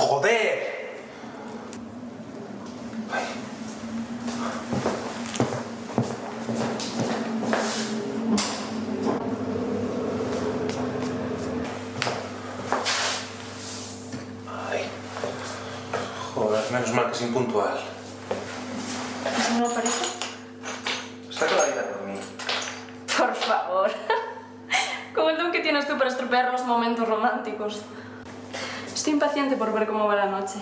¡Joder! Ay. Joder, menos mal que es impuntual. ¿Eso no lo parece? Saca la vida por mí. Por favor. Con el don que tienes tú para estropear los momentos románticos. Estoy impaciente por ver cómo va la noche.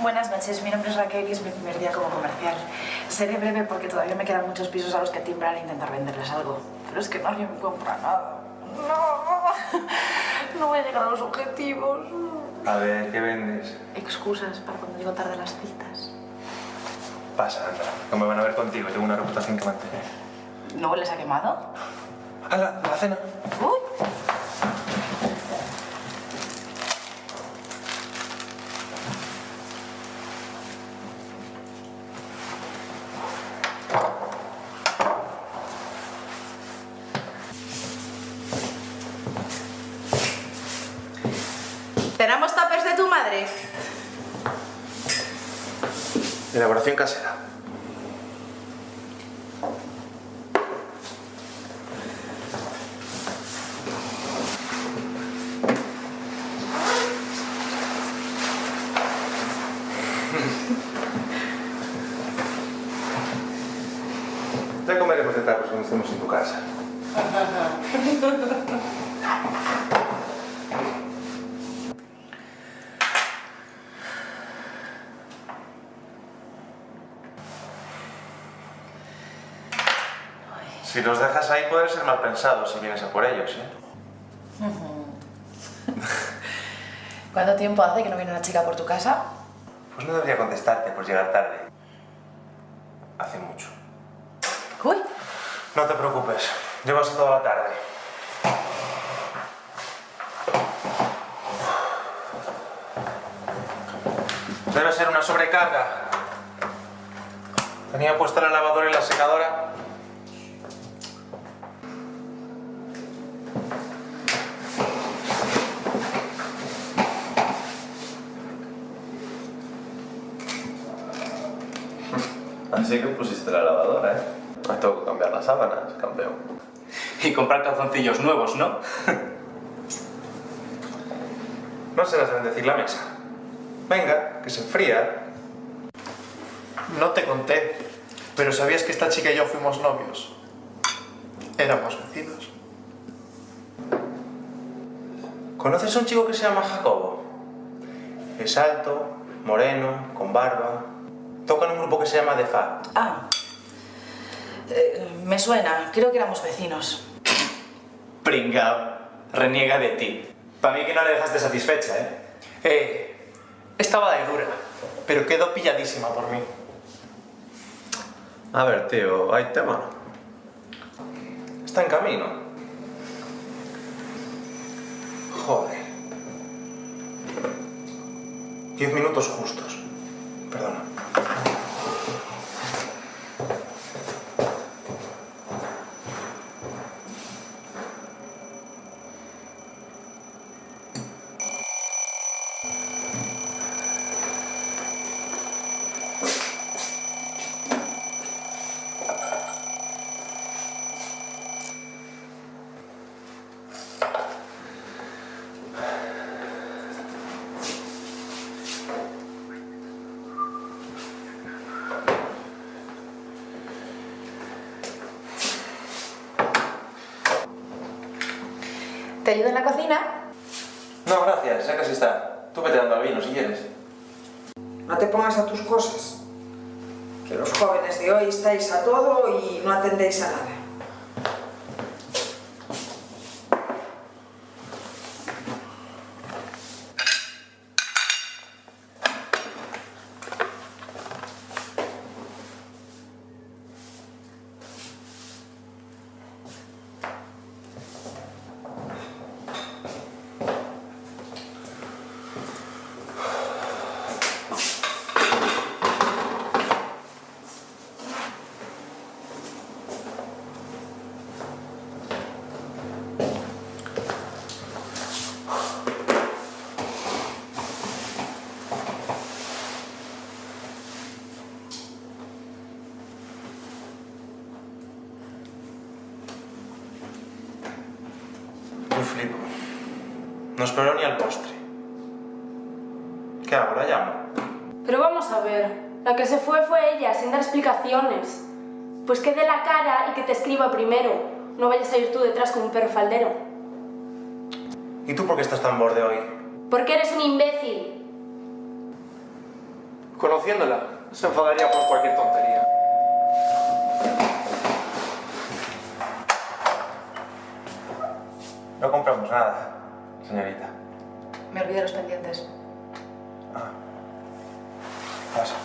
Buenas noches, mi nombre es Raquel y es mi primer día como comercial. Seré breve porque todavía me quedan muchos pisos a los que timbrar e intentar venderles algo. Pero es que nadie me compra nada. No voy a llegar a los objetivos. A ver, ¿qué vendes? Excusas para cuando llego tarde a las citas. Pasa, anda. No me van a ver contigo, tengo una reputación que mantener. ¿No hueles a quemado? ¡Hala! ¡La cena! ¡Uy! ¿Cenamos tapers de tu madre? Elaboración casera. Ya comeremos de tacos cuando estemos en tu casa. Si los dejas ahí, puedes ser mal pensado si vienes a por ellos, ¿eh? ¿Cuánto tiempo hace que no viene una chica por tu casa? Pues no debería contestarte por llegar tarde. Hace mucho. ¡Uy! No te preocupes, llevo así toda la tarde. Debe ser una sobrecarga. Tenía puesta la lavadora y la secadora. Así que pusiste la lavadora, ¿eh? Me tengo que cambiar las sábanas, campeón. Y comprar calzoncillos nuevos, ¿no? No se las deben decir la mesa. Venga, que se enfría. No te conté, pero ¿sabías que esta chica y yo fuimos novios? Éramos vecinos. ¿Conoces a un chico que se llama Jacobo? Es alto, moreno, con barba. Toca en un grupo que se llama The Fab. Ah. Me suena. Creo que éramos vecinos. Pringao. Reniega de ti. Para mí que no le dejaste satisfecha, ¿eh? Estaba de dura, pero quedó pilladísima por mí. A ver, tío, ¿hay tema? Está en camino. Joder. 10 minutos justos. Perdona. ¿Te ayudo en la cocina? No, gracias, ya casi está. Tú vete dando al vino si quieres. No te pongas a tus cosas, que los jóvenes de hoy estáis a todo y no atendéis a nada. No esperó ni al postre. ¿Qué hago? ¿La llamo? Pero vamos a ver, la que se fue ella, sin dar explicaciones. Pues que dé la cara y que te escriba primero. No vayas a ir tú detrás como un perro faldero. ¿Y tú por qué estás tan borde hoy? Porque eres un imbécil. Conociéndola, se enfadaría por cualquier tontería. No compramos nada, señorita. Me olvidé los pendientes. Ah. Pasa.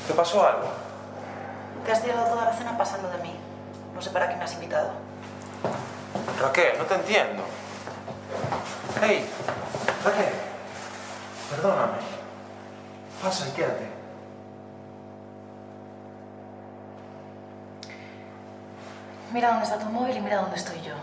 ¿Te pasó algo? Te has tirado toda la cena pasando de mí. No sé para qué me has invitado. Raquel, no te entiendo. Hey, Raquel, perdóname. Pasa y quédate. Mira dónde está tu móvil y mira dónde estoy yo.